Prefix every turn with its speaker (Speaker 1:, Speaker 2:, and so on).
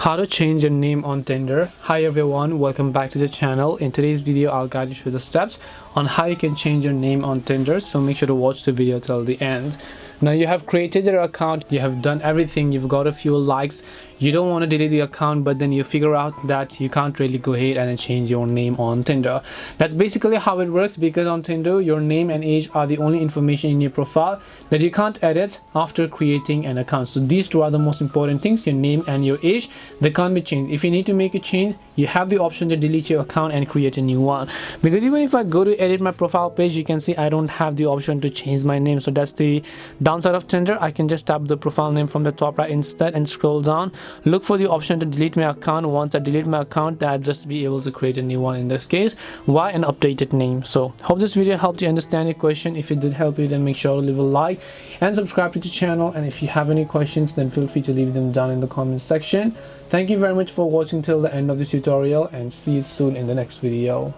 Speaker 1: How to change your name on Tinder. Hi everyone, welcome back to the channel. In today's video I'll guide you through the steps on how you can change your name on Tinder, so make sure to watch the video till the end. Now you have created your account, you have done everything, you've got a few likes, you don't want to delete the account, but then you figure out that you can't really go ahead and change your name on Tinder. That's basically how it works, because on Tinder your name and age are the only information in your profile that you can't edit after creating an account. So these two are the most important things, your name and your age. They can't be changed. If you need to make a change, you have the option to delete your account and create a new one, because even if I go to edit my profile page, you can see I don't have the option to change my name. So that's the downside of Tinder. I can just tap the profile name from the top right instead and scroll down, look for the option to delete my account. Once I delete my account, I'll just be able to create a new one, in this case why an updated name. So hope this video helped you understand your question. If it did help you, then make sure to leave a like and subscribe to the channel, and if you have any questions, then feel free to leave them down in the comment section. Thank you very much for watching till the end of this tutorial, and see you soon in the next video.